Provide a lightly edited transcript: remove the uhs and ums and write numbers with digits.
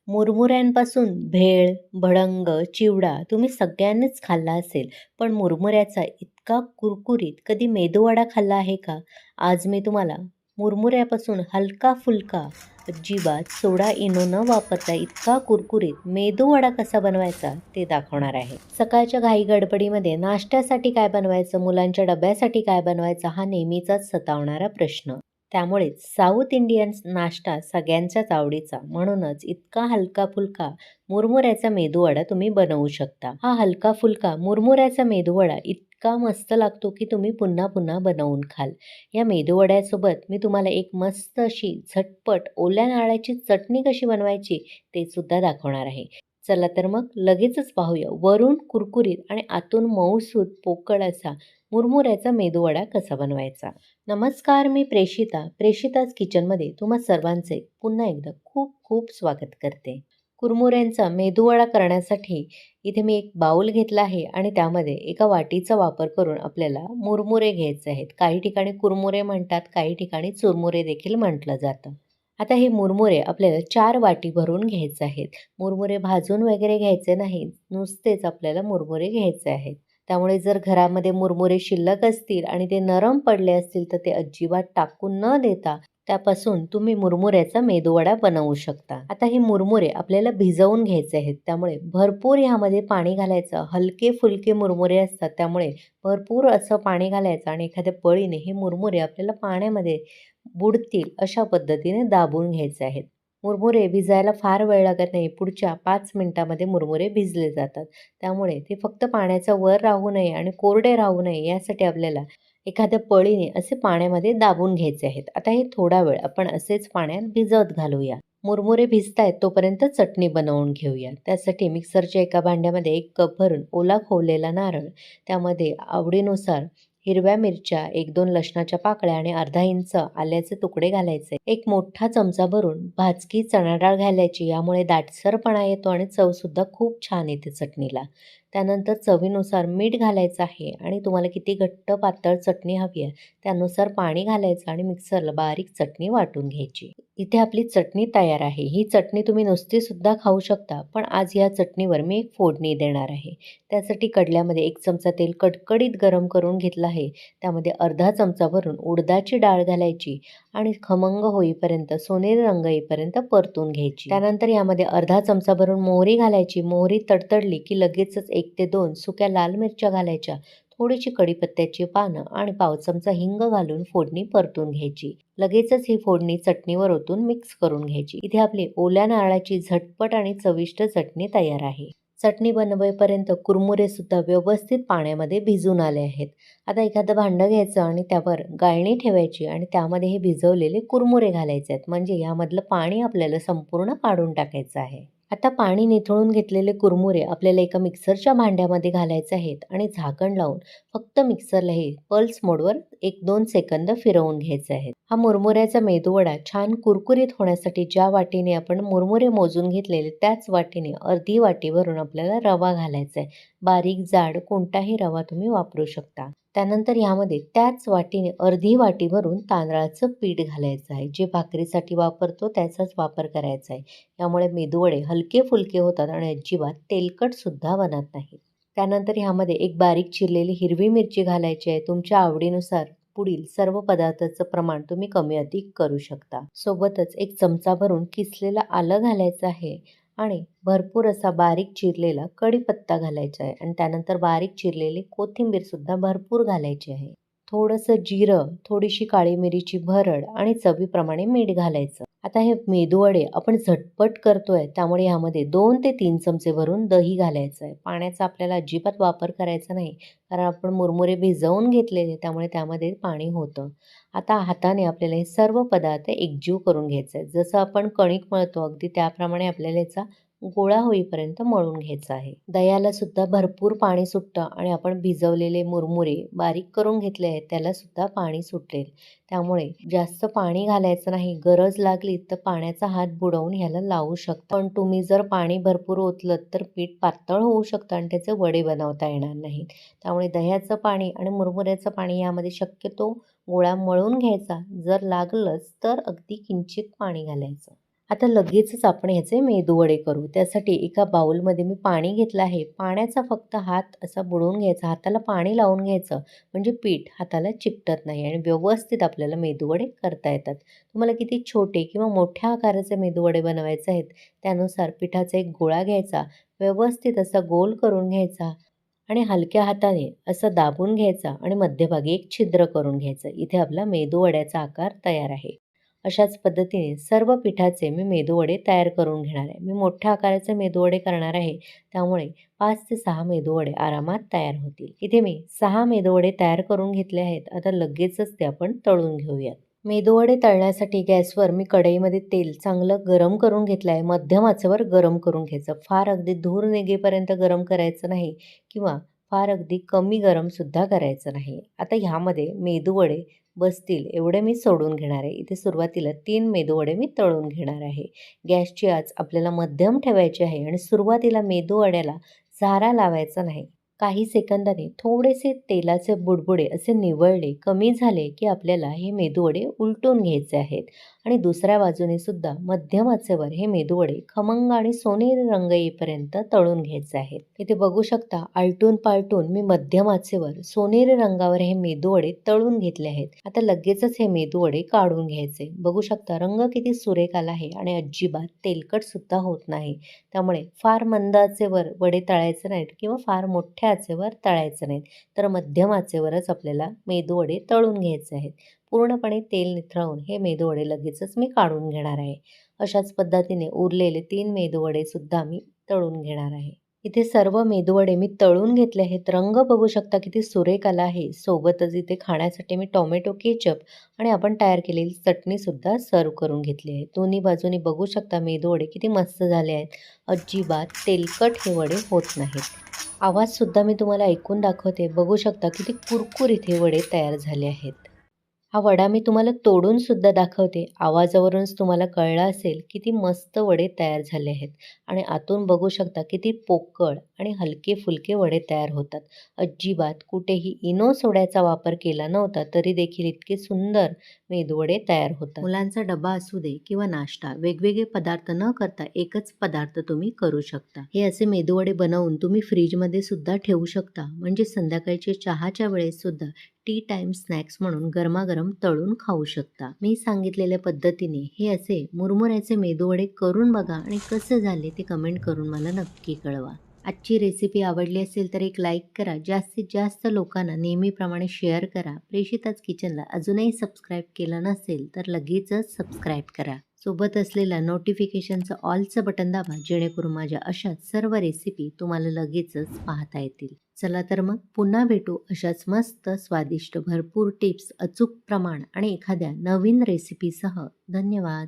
मुरमुऱ्यांपासून भेळ, भडंग, चिवडा तुम्ही सगळ्यांनीच खाल्ला असेल. पण मुरमुऱ्याचा इतका कुरकुरीत कधी मेदूवडा खाल्ला आहे का? आज मी तुम्हाला मुरमुऱ्यापासून हलका-फुलका, अजिबात सोडा, इनो न वापरता इतका कुरकुरीत मेदूवडा कसा बनवायचा ते दाखवणार आहे. सकाळच्या घाई-गडबडीमध्ये नाश्त्यासाठी काय बनवायचं, मुलांच्या डब्यासाठी काय बनवायचं हा नेहमीचाच सतावणारा प्रश्न. त्यामुळेच साऊथ इंडियन नाश्ता सगळ्यांच्याच आवडीचा, म्हणूनच इतका हलका-फुलका मुरमुऱ्याचा मेदूवडा तुम्ही बनवू शकता. हा हलका-फुलका मुरमुऱ्याचा मेदूवडा इतका मस्त लागतो की तुम्ही पुन्हा पुन्हा बनवून खाल. या मेदूवड्यासोबत मी तुम्हाला एक मस्त अशी झटपट ओल्या नारळाची चटणी कशी बनवायची ते सुद्धा दाखवणार आहे. चला तर मग लगेचच पाहूया वरून कुरकुरीत आणि आतून मऊसूत पोकळ असा मुरमुऱ्याचा मेदूवडा कसा बनवायचा. नमस्कार, मी प्रेषिता. प्रेषिताज किचनमध्ये तुम्हा सर्वांचे पुन्हा एकदा खूप खूप स्वागत करते. कुरमुऱ्यांचा मेदूवडा करण्यासाठी इथे मी एक बाउल घेतला आहे आणि त्यामध्ये एका वाटीचा वापर करून आपल्याला मुरमुरे घ्यायचे आहेत. काही ठिकाणी कुरमुरे म्हणतात, काही ठिकाणी चुरमुरे देखील म्हटलं जातं. आता हे मुरमुरे आपल्याला 4 वाटी भरून घ्यायचे आहेत. मुरमुरे भाजून वगैरे घ्यायचे नाहीत, नुसतेच आपल्याला मुरमुरे घ्यायचे आहेत. त्यामुळे जर घरामध्ये मुरमुरे शिल्लक असतील आणि ते नरम पडले असतील तर ते अजिबात टाकून न देता त्यापासून तुम्ही मुरमुऱ्याचा मेदूवडा बनवू शकता. आता हे मुरमुरे आपल्याला भिजवून घ्यायचे आहेत, त्यामुळे भरपूर ह्यामध्ये पाणी घालायचं. हलके फुलके मुरमुरे असतात, त्यामुळे भरपूर असं पाणी घालायचं आणि एखाद्या पळीने हे मुरमुरे आपल्याला पाण्यामध्ये बुडतील अशा पद्धतीने दाबून घ्यायचे आहेत. मुरमुरे भिजायला फार वेळ लागत नाही. पुढच्या 5 मिनिटामध्ये मुरमुरे भिजले जातात. त्यामुळे ते फक्त पाण्याच्या वर राहू नये आणि कोरडे राहू नये यासाठी आपल्याला एखाद्या पळीने असे पाण्यामध्ये दाबून घ्यायचे आहेत. आता हे थोडा वेळ आपण असेच पाण्यात भिजत घालूया. मुरमुरे भिजतायत तोपर्यंत चटणी बनवून घेऊया. त्यासाठी मिक्सरच्या एका भांड्यामध्ये 1 कप भरून ओला खोवलेला नारळ, त्यामध्ये आवडीनुसार हिरव्या मिरच्या, 1-2 लसणाच्या पाकळ्या आणि अर्धा इंच आल्याचे तुकडे घालायचे. एक मोठा चमचा भरून भाजकी चणा डाळ घालायची. यामुळे दाटसरपणा येतो आणि चवसुद्धा खूप छान येते चटणीला. त्यानंतर चवीनुसार मीठ घालायचं आहे आणि तुम्हाला किती घट्ट पातळ चटणी हवी आहे त्यानुसार पाणी घालायचं आणि मिक्सरला बारीक चटणी वाटून घ्यायची. इथे आपली चटणी तयार आहे. ही चटणी तुम्ही नुसती सुद्धा खाऊ शकता, पण आज या चटणीवर मी एक फोडणी देणार आहे. त्यासाठी कढल्यामध्ये 1 चमचा तेल कडकडीत गरम करून घेतलं आहे. त्यामध्ये अर्धा चमचा भरून उडदाची डाळ घालायची आणि खमंग होईपर्यंत, सोनेरी रंग येईपर्यंत परतून घ्यायची. त्यानंतर यामध्ये अर्धा चमचा भरून मोहरी घालायची. मोहरी तडतडली की लगेचच 1 ते 2 सुक्या लाल मिरच्या घालायच्या. थोडीशी कढीपत्त्याची पानं आणि पाव चमचा हिंग घालून फोडणी परतून घ्यायची. लगेचच ही फोडणी चटणीवर ओतून मिक्स करून घ्यायची. इथे आपली ओल्या नारळाची झटपट आणि चविष्ट चटणी तयार आहे. चटणी बनवेपर्यंत कुरमुरे सुद्धा व्यवस्थित पाण्यामध्ये भिजून आले आहेत. आता एखादं भांडं घ्यायचं आणि त्यावर गाळणी ठेवायची आणि त्यामध्ये हे भिजवलेले कुरमुरे घालायचे आहेत. म्हणजे यामधलं पाणी आपल्याला संपूर्ण काढून टाकायचं आहे. आता पाणी निथळून घेतलेले कुरमुरे आपल्याला एका मिक्सरच्या भांड्यामध्ये घालायचे आहेत आणि झाकण लावून फक्त मिक्सरला हे पल्स मोडवर 1-2 सेकंद फिरवून घ्यायचे आहेत. हा मुरमुऱ्याचा मेदूवडा छान कुरकुरीत होण्यासाठी ज्या वाटीने आपण मुरमुरे मोजून घेतलेले त्याच वाटीने अर्धी वाटी भरून आपल्याला रवा घालायचा आहे. बारीक जाड कोणताही रवा तुम्ही वापरू शकता. त्यानंतर यामध्ये त्याच वाटीने अर्धी वाटी भरून तांदळाचं पीठ घालायचं आहे. जे भाकरीसाठी वापरतो त्याचाच वापर करायचा आहे. यामुळे मेदूवडे हलके फुलके होतात आणि अजिबात तेलकट सुद्धा बनत नाहीत. त्यानंतर ह्यामध्ये एक बारीक चिरलेली हिरवी मिरची घालायची आहे. तुमच्या आवडीनुसार पुढील सर्व पदार्थाचं प्रमाण तुम्ही कमी अधिक करू शकता. सोबतच 1 चमचा भरून किसलेलं आलं घालायचं आहे आणि भरपूर असा बारीक चिरलेला कढीपत्ता घालायचा आहे आणि त्यानंतर बारीक चिरलेली कोथिंबीर सुद्धा भरपूर घालायची आहे. थोडंसं जिरं, थोडीशी काळी मिरीची भरड आणि चवीप्रमाणे मीठ घालायचं. आता हे मेदूवडे आपण झटपट करतोय, त्यामुळे यामध्ये 2 ते 3 चमचे भरून दही घालायचं आहे. पाण्याचा आपल्याला अजिबात वापर करायचा नाही, कारण आपण मुरमुरे भिजवून घेतलेले, त्यामुळे त्यामध्ये पाणी होतं. आता हाताने आपल्याला हे सर्व पदार्थ एकजीव करून घ्यायचे आहे. जसं आपण कणिक मळतो अगदी त्याप्रमाणे आपल्याला याचा गोळा होईपर्यंत मळून घ्यायचा आहे. दह्याला सुद्धा भरपूर पाणी सुटतं आणि आपण भिजवलेले मुरमुरे बारीक करून घेतले आहेत त्याला सुद्धा पाणी सुटेल. त्यामुळे जास्त पाणी घालायचं नाही. गरज लागली तर पाण्याचा हात बुडवून ह्याला लावू शकता. पण तुम्ही जर पाणी भरपूर ओतलत तर पीठ पातळ होऊ शकतं आणि त्याचे वडे बनवता येणार नाहीत. त्यामुळे दह्याचं पाणी आणि मुरमुऱ्याचं पाणी यामध्ये शक्यतो गोळा मळून घ्यायचा. जर लागलंच तर अगदी किंचित पाणी घालायचं. आता लगेचच आपण ह्याचे मेदूवडे करू. त्यासाठी एका बाउलमध्ये मी पाणी घेतलं आहे. पाण्याचा फक्त हात असा बुडवून घ्यायचा. हाताला पाणी लावून घ्यायचं म्हणजे पीठ हाताला चिकटत नाही आणि व्यवस्थित आपल्याला मेदूवडे करता येतात. तुम्हाला किती छोटे किंवा मोठ्या आकाराचे मेदूवडे बनवायचे आहेत, त्यानुसार पिठाचा एक गोळा घ्यायचा, व्यवस्थित असा गोल करून घ्यायचा आणि हलक्या हाताने असं दाबून घ्यायचा आणि मध्यभागी एक छिद्र करून घ्यायचं. इथे आपला मेदूवड्याचा आकार तयार आहे. अशाच पद्धतीने सर्व पिठाचे मी मेदूवडे तयार करून घेणार आहे. मी मोठ्या आकाराचे मेदूवडे करणार आहे, त्यामुळे 5 ते 6 मेदूवडे आरामात तयार होतील. इथे मी 6 मेदूवडे तयार करून घेतले आहेत. आता लगेचच ते आपण तळून घेऊयात. मेदूवडे तळण्यासाठी गॅसवर मी कढईमध्ये तेल चांगलं गरम करून घेतलं आहे. मध्यम आचेवर गरम करून घ्यायचं. फार अगदी धूर निघेपर्यंत गरम करायचं नाही किंवा फार अगदी कमी गरमसुद्धा करायचं नाही. आता ह्यामध्ये मेदूवडे बसतील एवढे मी सोडून घेणार आहे. इथे सुरुवातीला 3 मेदूवडे मी तळून घेणार आहे. गॅसची आच आपल्याला मध्यम ठेवायची आहे आणि सुरुवातीला मेदूवड्याला झारा लावायचा नाही. काही सेकंदांनी थोडेसे तेलाचे बुडबुडे असे निवळले, कमी झाले, की आपल्याला हे मेदूवडे उलटून घ्यायचे आहेत आणि दुसऱ्या बाजूने सुद्धा मध्यम आचेवर हे मेदूवडे खमंग आणि सोनेरी रंग येईपर्यंत तळून घ्यायचे आहेत. इथे बघू शकता आलटून-पालटून मी मध्यम आचेवर सोनेरी रंगावर हे मेदूवडे तळून घेतले आहेत. आता लगेचच हे मेदूवडे काढून घ्यायचे. बघू शकता रंग किती सुरेख आला आहे आणि अजिबात तेलकट सुद्धा होत नाही. त्यामुळे फार मंद आचेवर वडे तळायचे नाहीत किंवा फार मोठ्या आचेवर तळायचे नाहीत, तर मध्यम आचेवरच आपल्याला मेदूवडे तळून घ्यायचे आहेत. पूर्णपणे तेल निथळवून हे मेदूवडे लगेचच मी काढून घेणार आहे. अशाच पद्धतीने उरलेले 3 मेदूवडे सुद्धा मी तळून घेणार आहे. इथे सर्व मेदूवडे मी तळून घेतले आहेत. रंग बघू शकता किती सुरेख आला आहे. सोबतच इथे खाण्यासाठी मी टोमॅटो केचप आणि आपण तयार केलेली चटणीसुद्धा सर्व्ह करून घेतली आहे. दोन्ही बाजूनी बघू शकता मेदूवडे किती मस्त झाले आहेत. अजिबात तेलकट हे वडे होत नाहीत. आवाजसुद्धा मी तुम्हाला ऐकून दाखवते. बघू शकता किती कुरकुरीत हे वडे तयार झाले आहेत. हा वडा मी तुम्हाला तोडून सुद्धा दाखवते. आवाजावरूनच तुम्हाला कळलं असेल किती मस्त वडे तयार झाले आहेत आणि आतून बघू शकता किती पोकळ आणि हलके-फुलके वडे तयार होतात. अजिबात कुठेही इनो सोड्याचा वापर केला नव्हता, तरी देखील इतके सुंदर मेदूवडे तयार होतात. मुलांचा डबा असू दे किंवा नाश्ता, वेगवेगळे पदार्थ न करता एकच पदार्थ तुम्ही करू शकता. हे असे मेदूवडे बनवून तुम्ही फ्रीजमध्ये सुद्धा ठेवू शकता. म्हणजे संध्याकाळच्या चहाच्या वेळेस सुद्धा टी टाईम स्नॅक्स म्हणून गरमागरम तळून खाऊ शकता. मी सांगितलेल्या पद्धतीने हे असे मुरमुऱ्याचे मेदूवडे करून बघा आणि कसे झाले ते कमेंट करून मला नक्की कळवा. आजची रेसिपी आवडली असेल तर एक लाईक करा. जास्तीत जास्त लोकांना नेहमीप्रमाणे शेअर करा. प्रेषिताच किचनला अजूनही सबस्क्राईब केलं नसेल तर लगेचच सबस्क्राईब करा. सोबत असलेल्या नोटिफिकेशनचं ऑलचं बटन दाबा, जेणेकरून माझ्या अशाच सर्व रेसिपी तुम्हाला लगेचच पाहता येतील. चला तर मग पुन्हा भेटू अशाच मस्त स्वादिष्ट भरपूर टिप्स, अचूक प्रमाण आणि एखाद्या नवीन रेसिपीसह. धन्यवाद.